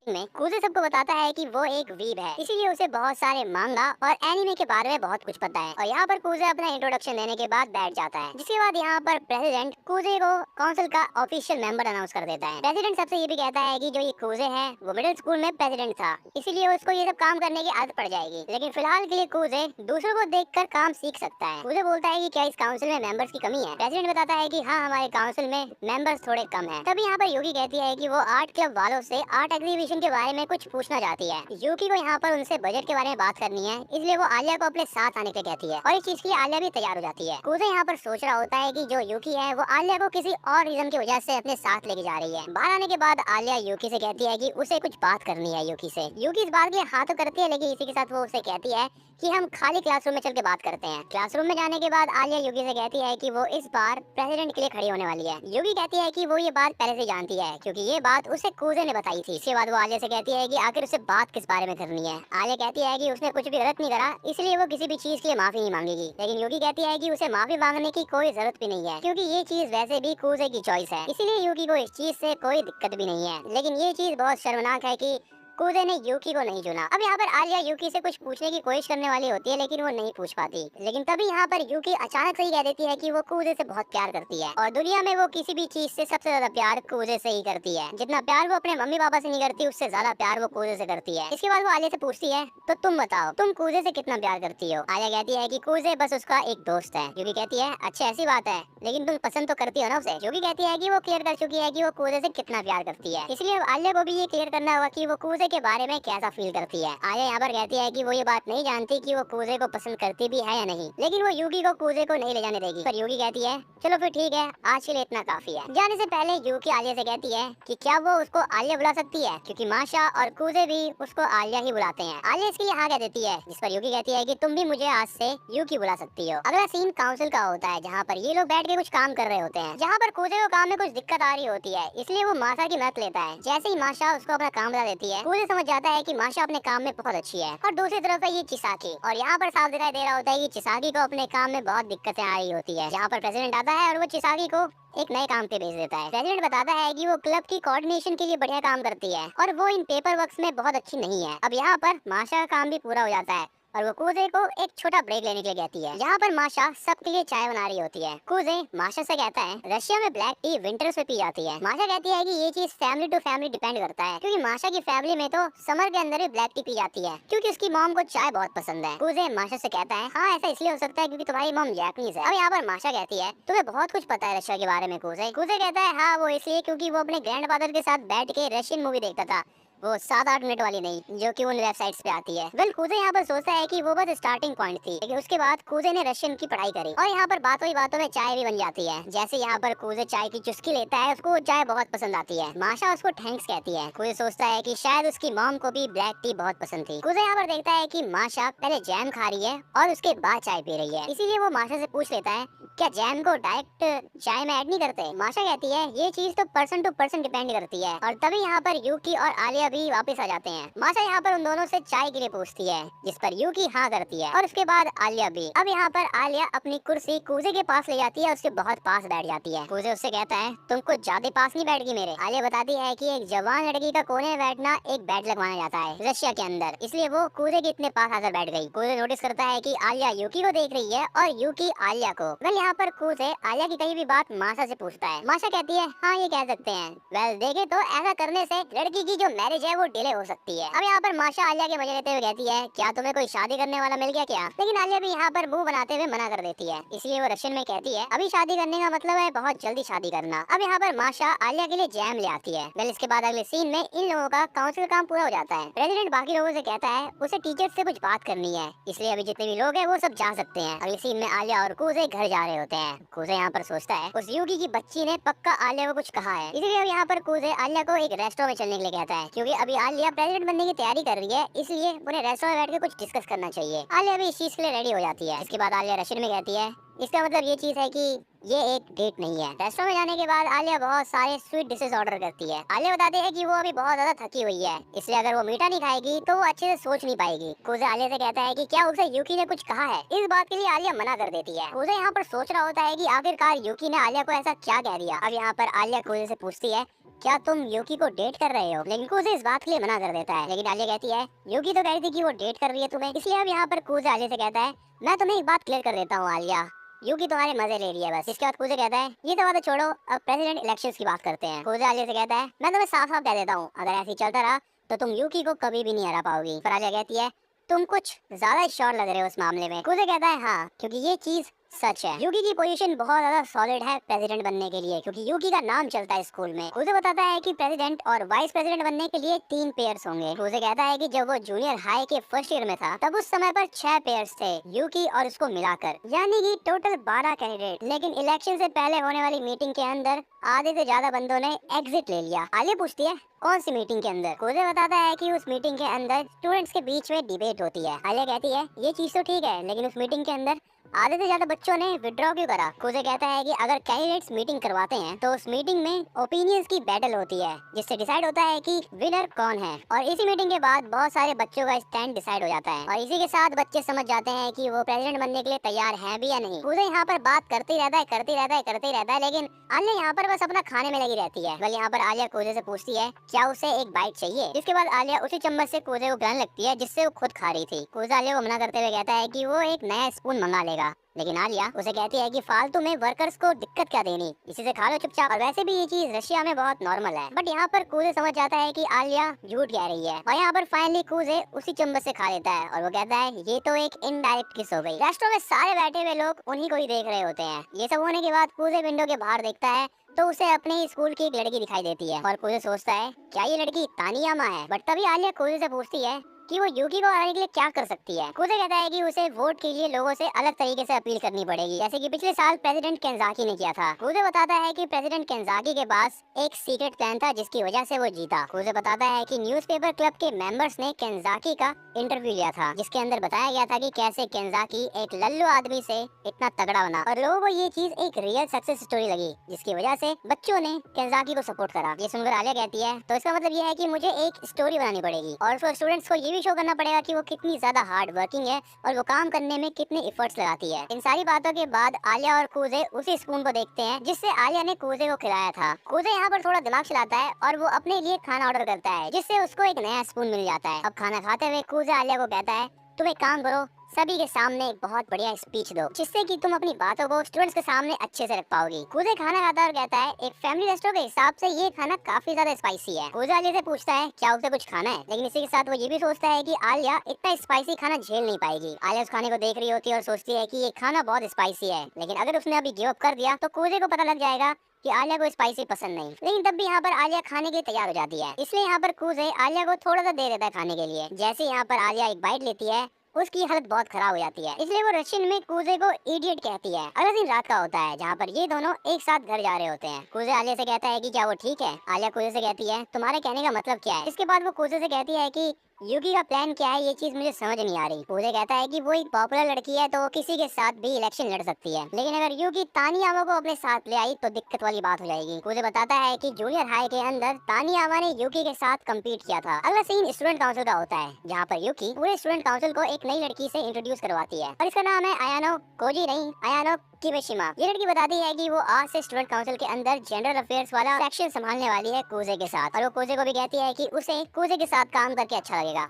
में कूजे सबको बताता है कि वो एक वीब है, इसीलिए उसे बहुत सारे मांगा और एनिमे के बारे में बहुत कुछ पता है। और यहाँ पर कूजे अपना इंट्रोडक्शन देने के बाद बैठ जाता है, जिसके बाद यहाँ पर प्रेसिडेंट कूजे को काउंसिल का ऑफिशियल मेंबर अनाउंस कर देता है। प्रेसिडेंट सबसे ये भी कहता है कि जो ये कूजे है वो मिडिल स्कूल में प्रेसिडेंट था, इसीलिए उसको ये सब काम करने की आदत पड़ जाएगी, लेकिन फिलहाल के लिए कूजे दूसरों को देखकर काम सीख सकता है। कूजे बोलता है कि क्या इस काउंसिल में मेंबर्स की कमी है। प्रेसिडेंट बताता है कि हाँ, हमारे काउंसिल में मेंबर्स थोड़े कम है। तभी यहाँ पर यूकी कहती है कि वो आर्ट क्लब वालों से आर्ट एग्जीबिशन के बारे में कुछ पूछना चाहती है। यूकी को यहाँ पर उनसे बजट के बारे में बात करनी है, इसलिए वो आलिया को अपने साथ आने के लिए कहती है और इस चीज के लिए आलिया भी तैयार हो जाती है। कूजे यहाँ पर सोच रहा होता है कि जो यूकी है वो आलिया को किसी और रीजन की वजह से अपने साथ लेके जा रही है। बाहर आने के बाद आलिया यूकी से कहती है कि उसे कुछ बात करनी है यूकी से। यूकी इस बात के लिए हाँ तो करती है, लेकिन इसी के साथ वो उसे कहती है कि हम खाली क्लासरूम में चल के बात करते हैं। क्लासरूम में जाने के बाद आलिया यूकी से कहती है कि वो इस बार प्रेसिडेंट के लिए खड़ी होने वाली है। यूकी कहती है कि वो ये बात पहले से जानती है, क्योंकि ये बात उसे कूजे ने बताई थी। इसके बाद वो आलिया से कहती है कि आखिर उसे बात किस बारे में करनी है। आलिया कहती है कि उसने कुछ भी गलत नहीं करा, इसलिए वो किसी भी चीज के लिए माफी नहीं मांगेगी। लेकिन यूकी कहती है कि उसे माफी मांगने की कोई जरूरत भी नहीं है, क्योंकि ये चीज वैसे भी कूजे की चॉइस है, इसीलिए यूकी को इस चीज से कोई दिक्कत भी नहीं है। लेकिन ये चीज बहुत शर्मनाक है कि कूजे ने यूकी को नहीं चुना। अब यहाँ पर आलिया यूकी से कुछ पूछने की कोशिश करने वाली होती है, लेकिन वो नहीं पूछ पाती। लेकिन तभी यहाँ पर यूकी अचानक से ही कह देती है कि वो कूजे से बहुत प्यार करती है और दुनिया में वो किसी भी चीज से सबसे ज्यादा प्यार कूजे से ही करती है। जितना प्यार वो अपने मम्मी पापा से नहीं करती, उससे ज्यादा प्यार वो कूजे से करती है। इसके बाद वो आलिया से पूछती है, तो तुम बताओ, तुम कूजे से कितना प्यार करती हो। आलिया कहती है कि कूजे बस उसका एक दोस्त है। यूकी कहती है, अच्छा ऐसी बात है, लेकिन तुम पसंद तो करती हो ना उसे। यूकी कहती है कि वो क्लियर कर चुकी है कि वो कूजे से कितना प्यार करती है, इसलिए आलिया को भी ये क्लियर करना होगा कि वो कूजे के बारे में कैसा फील करती है। आलिया यहाँ पर कहती है कि वो ये बात नहीं जानती कि वो कूजे को पसंद करती भी है या नहीं, लेकिन वो यूकी को कूजे को नहीं ले जाने देगी। पर यूकी कहती है, चलो फिर ठीक है, आज के लिए इतना काफी है। जाने से पहले यूकी आलिया से कहती है कि क्या वो उसको आलिया बुला सकती है, क्योंकि माशा और कूजे भी उसको आलिया ही बुलाते हैं। आलिया इसके लिए हाँ कह देती है, जिस पर यूकी कहती है कि तुम भी मुझे आज से यूकी बुला सकती हो। अगला सीन काउंसिल का होता है, जहाँ पर ये लोग बैठ के कुछ काम कर रहे होते हैं। जहाँ पर कूजे को काम में कुछ दिक्कत आ रही होती है, इसलिए वो माशा की मदद लेता है। जैसे ही माशा उसको अपना काम बता देती है, कूजे समझ जाता है कि माशा अपने काम में बहुत अच्छी है। और दूसरी तरफ है ये चिसाकी, और यहाँ पर साफ दिखाई दे रहा होता है कि चिसाकी को अपने काम में बहुत दिक्कतें आ रही होती है। जहाँ पर प्रेसिडेंट आता है और वो चिसाकी को एक नए काम पे भेज देता है। प्रेसिडेंट बताता है कि वो क्लब की कोऑर्डिनेशन के लिए बढ़िया काम करती है और वो इन पेपर वर्क्स में बहुत अच्छी नहीं है। अब यहाँ पर माशा का काम भी पूरा हो जाता है और वो कूजे को एक छोटा ब्रेक लेने के लिए कहती है। यहाँ पर माशा सबके लिए चाय बना रही होती है। कूजे माशा से कहता है, रशिया में ब्लैक टी विंटर्स में पी जाती है। माशा कहती है कि ये चीज फैमिली टू फैमिली डिपेंड करता है, क्योंकि माशा की फैमिली में तो समर के अंदर भी ब्लैक टी पी जाती है, क्योंकि उसकी मॉम को चाय बहुत पसंद है। कूजे माशा से कहता है, हाँ ऐसा इसलिए हो सकता है क्योंकि तुम्हारी मॉम जापानीज है। अब यहाँ पर माशा कहती है, तुम्हें बहुत कुछ पता है रशिया के बारे में। कूजे कूजे कहता है, हाँ वो इसलिए क्योंकि वो अपने ग्रैंडफादर के साथ बैठ के रशियन मूवी देखता था, वो 7-8 मिनट वाली नहीं, जो कि उन वेबसाइट्स पे आती है। वेल कूजे यहाँ पर सोचता है कि वो बस स्टार्टिंग पॉइंट थी, लेकिन उसके बाद कूजे ने रशियन की पढ़ाई करी और यहाँ पर बातों ही बातों में चाय भी बन जाती है। जैसे यहाँ पर कूजे चाय की चुस्की लेता है, उसको चाय बहुत पसंद आती है। माशा उसको थैंक्स कहती है। कूजे सोचता है कि शायद उसकी मॉम को भी ब्लैक टी बहुत पसंद थी। कूजे यहाँ पर देखता है कि माशा पहले जैम खा रही है और उसके बाद चाय पी रही है, इसीलिए वो माशा से पूछ लेता है, क्या जैम को डायरेक्ट चाय में ऐड नहीं करते। माशा कहती है, ये चीज तो पर्सन टू पर्सन डिपेंड करती है। और तभी यहाँ पर यूकी और आलिया भी वापस आ जाते हैं। माशा यहाँ पर उन दोनों से चाय के लिए पूछती है, जिस पर यूकी हाँ करती है और उसके बाद आलिया भी। अब यहाँ पर आलिया अपनी कुर्सी कूजे के पास ले जाती है, उसके बहुत पास बैठ जाती है। कूजे उससे कहता है, तुम कुछ ज्यादा पास नहीं बैठ गई मेरे। आलिया बताती है कि एक जवान लड़की का कोने में बैठना एक बेड लगवाना जाता है रशिया के अंदर, इसलिए वो कूजे के इतने पास आकर बैठ गई। कूजे नोटिस करता है कि आलिया यूकी को देख रही है और यूकी आलिया को। वेल यहाँ पर कूजे आलिया की कही भी बात माशा से पूछता है। माशा कहती है, हाँ ये कह सकते हैं। वेल देखे तो ऐसा करने से लड़की की जो मैरिज है वो डिले हो सकती है। अब यहाँ पर माशा आलिया के मजे लेते हुए कहती है, क्या तुम्हें कोई शादी करने वाला मिल गया क्या। लेकिन आलिया भी यहाँ पर मुंह बनाते हुए मना कर देती है, इसलिए वो रशियन में कहती है, अभी शादी करने का मतलब है बहुत जल्दी शादी करना। अब यहाँ पर माशा आलिया के लिए जैम ले आती है। वेल इसके बाद अगले सीन में इन लोगों का काउंसिल काम पूरा हो जाता है। प्रेसिडेंट बाकी लोगों से कहता है उसे टीचर से कुछ बात करनी है, इसलिए अभी जितने भी लोग हैं वो सब जा सकते हैं। अगले सीन में आलिया और कूजे घर जा रहे होते हैं। कूजे यहाँ पर सोचता है, उस यूकी की बच्ची ने पक्का आलिया को कुछ कहा है, इसलिए अब यहाँ पर कूजे आलिया को एक रेस्टोरेंट में चलने के लिए कहता है, क्योंकि अभी आलिया प्रेसिडेंट बनने की तैयारी कर रही है, इसलिए उन्हें रेस्टोरेंट में बैठ के कुछ डिस्कस करना चाहिए। आलिया भी इस चीज के लिए रेडी हो जाती है। इसके बाद आलिया रशियन में कहती है, इसका मतलब ये चीज है कि ये एक डेट नहीं है। रेस्टोरेंट में जाने के बाद आलिया बहुत सारे स्वीट डिशेस ऑर्डर करती है। आलिया बताती है कि वो अभी बहुत ज्यादा थकी हुई है, इसलिए अगर वो मीठा नहीं खाएगी तो वो अच्छे से सोच नहीं पाएगी। कूजे आलिया से कहता है कि क्या उसे यूकी ने कुछ कहा है। इस बात के लिए आलिया मना कर देती है। कूजे यहाँ पर सोच रहा होता है कि आखिरकार यूकी ने आलिया को ऐसा क्या कह दिया। अब यहाँ पर आलिया कूजे से पूछती है, क्या तुम यूकी को डेट कर रहे हो? लेकिन कूजे इस बात के लिए मना कर देता है। लेकिन आलिया कहती है यूकी तो कह रही थी कि वो डेट कर रही है तुम्हें, इसलिए अब यहाँ पर कूजे आलिया से कहता है मैं तुम्हें एक बात क्लियर कर देता हूँ आलिया, यूकी तुम्हारे मजे ले रही है बस। इसके बाद कूजे कहता है ये तो बातें छोड़ो, अब प्रेसिडेंट इलेक्शंस की बात करते हैं। कूजे आलिया से कहता है मैं तुम्हें साफ साफ कह देता हूँ, अगर ऐसे ही चलता रहा तो तुम यूकी को कभी भी नहीं हरा पाओगी। पर आलिया कहती है तुम कुछ ज्यादा श्योर लग रहे हो इस मामले में। कूजे कहता है हाँ, क्योंकि ये चीज सच है। यूकी की पोजीशन बहुत ज्यादा सॉलिड है प्रेसिडेंट बनने के लिए, क्योंकि यूकी का नाम चलता है स्कूल में। कूजे बताता है कि प्रेसिडेंट और वाइस प्रेसिडेंट बनने के लिए 3 पेयर्स होंगे। कूजे कहता है कि जब वो जूनियर हाई के फर्स्ट ईयर में था तब उस समय पर 6 पेयर्स थे, यूकी और उसको मिलाकर, यानी कि टोटल 12 कैंडिडेट। लेकिन इलेक्शन से पहले होने वाली मीटिंग के अंदर आधे से ज्यादा बंदों ने एग्जिट ले लिया। आलिया पूछती है कौन सी मीटिंग के अंदर? कूजे बताता है कि उस मीटिंग के अंदर स्टूडेंट्स के बीच में डिबेट होती है। आलिया कहती है ये चीज तो ठीक है, लेकिन उस मीटिंग के अंदर आधे से ज्यादा बच्चों ने विड्रॉ क्यों करा? कूजे कहता है कि अगर कैंडिडेट्स मीटिंग करवाते हैं तो उस मीटिंग में ओपिनियंस की बैटल होती है, जिससे डिसाइड होता है कि विनर कौन है। और इसी मीटिंग के बाद बहुत सारे बच्चों का स्टैंड डिसाइड हो जाता है, और इसी के साथ बच्चे समझ जाते हैं कि वो प्रेसिडेंट बनने के लिए तैयार हैं भी या नहीं। कूजे यहाँ पर बात करते ही रहता है, लेकिन आलिया यहाँ पर बस अपना खाने में लगी रहती है। कल यहाँ पर आलिया कूजे से पूछती है क्या उसे एक बाइट चाहिए, जिसके बाद आलिया उसी चम्मच से कूजे को खिलाने लगती है जिससे वो खुद खा रही थी। कूजे आलिया को मना करते हुए कहता है कि वो एक नया स्पून मंगा लेगा, लेकिन आलिया उसे कहती है कि फालतू में वर्कर्स को दिक्कत क्या देनी, इसी से खा लो चुपचाप, और वैसे भी ये चीज रशिया में बहुत नॉर्मल है। बट यहाँ पर कूजे समझ जाता है कि आलिया झूठ कह रही है, और यहाँ पर फाइनली कूजे उसी चम्मच से खा लेता है, और वो कहता है ये तो एक इनडायरेक्ट किस हो गई। रेस्टोरेंट में सारे बैठे हुए लोग उन्हीं को ही देख रहे होते हैं। ये सब होने के बाद कूजे विंडो के बाहर देखता है तो उसे अपने स्कूल की एक लड़की दिखाई देती है, और कूजे सोचता है क्या ये लड़की तानियामा है। बट तभी आलिया कूजे से पूछती है कि वो यूकी को हराने के लिए क्या कर सकती है। कूजे कहता है कि उसे वोट के लिए लोगों से अलग तरीके से अपील करनी पड़ेगी, जैसे कि पिछले साल प्रेसिडेंट केंजाकी ने किया था। कूजे बताता है कि प्रेसिडेंट केंजाकी के पास एक सीक्रेट प्लान था जिसकी वजह से वो जीता। कूजे बताता है कि न्यूज़पेपर क्लब के मेंबर्स ने केंजाकी का इंटरव्यू लिया था, जिसके अंदर बताया गया था कि कैसे केंजाकी एक लल्लू आदमी से इतना तगड़ा बना, और लोगों को ये चीज एक रियल सक्सेस स्टोरी लगी, जिसकी वजह से बच्चों ने केंजाकी को सपोर्ट करा। ये सुनकर आलिया कहती है तो इसका मतलब ये है कि मुझे एक स्टोरी बनानी पड़ेगी, और उसको स्टूडेंट्स को ये भी शो करना पड़ेगा कि वो कितनी ज्यादा हार्ड वर्किंग है और वो काम करने में कितने एफर्ट्स लगाती है। इन सारी बातों के बाद आलिया और कूजे उसी स्पून को देखते हैं जिससे आलिया ने कूजे को खिलाया था। कूजे यहाँ पर थोड़ा दिमाग चलाता है और वो अपने लिए खाना ऑर्डर करता है, जिससे उसको एक नया स्पून मिल जाता है। अब खाना खाते हुए कूजे आलिया को कहता है तुम एक काम करो, सभी के सामने एक बहुत बढ़िया स्पीच दो, जिससे कि तुम अपनी बातों को स्टूडेंट्स के सामने अच्छे से रख पाओगी। कूजे खाना खाता है और कहता है एक फैमिली रेस्टोरेंट के हिसाब से ये खाना काफी ज्यादा स्पाइसी है। कूजे आलिया से पूछता है क्या उसे कुछ खाना है, लेकिन इसी के साथ वो ये भी सोचता है कि आलिया इतना स्पाइसी खाना झेल नहीं पाएगी। आलिया उस खाने को देख रही होती है और सोचती है कि ये खाना बहुत स्पाइसी है, लेकिन अगर उसने अभी गिव अप कर दिया तो कूजे को पता लग जाएगा कि आलिया को स्पाइसी पसंद नहीं। लेकिन तब भी यहाँ पर आलिया खाने के लिए तैयार हो जाती है, इसलिए यहाँ पर कूजे आलिया को थोड़ा सा दे देता है खाने के लिए। जैसे यहाँ पर आलिया एक बाइट लेती है उसकी हालत बहुत खराब हो जाती है, इसलिए वो रशियन में कूजे को इडियट कहती है। अगले दिन रात का होता है जहाँ पर ये दोनों एक साथ घर जा रहे होते हैं। कूजे आलिया से कहता है कि क्या वो ठीक है। आलिया कूजे से कहती है तुम्हारे कहने का मतलब क्या है। इसके बाद वो कूजे से कहती है कि यूकी का प्लान क्या है, ये चीज मुझे समझ नहीं आ रही। कूजे कहता है कि वो एक पॉपुलर लड़की है तो वो किसी के साथ भी इलेक्शन लड़ सकती है, लेकिन अगर यूकी तानियामा को अपने साथ ले आई तो दिक्कत वाली बात हो जाएगी। कूजे बताता है कि जूनियर हाई के अंदर तानियामा ने यूकी के साथ कम्पीट किया था। अगला सीन स्टूडेंट काउंसिल का होता है, जहाँ पर यूकी पूरे स्टूडेंट काउंसिल को एक नई लड़की से इंट्रोड्यूस करवाती है, और इसका नाम है अयानो कोजी नहीं, अयानो किमिशिमा। ये लड़की बताती है कि वो आज से स्टूडेंट काउंसिल के अंदर जनरल अफेयर्स वाला सेक्शन संभालने वाली है कूजे के साथ, और वो कूजे को भी कहती है कि उसे कूजे के साथ काम करके अच्छा लगेगा।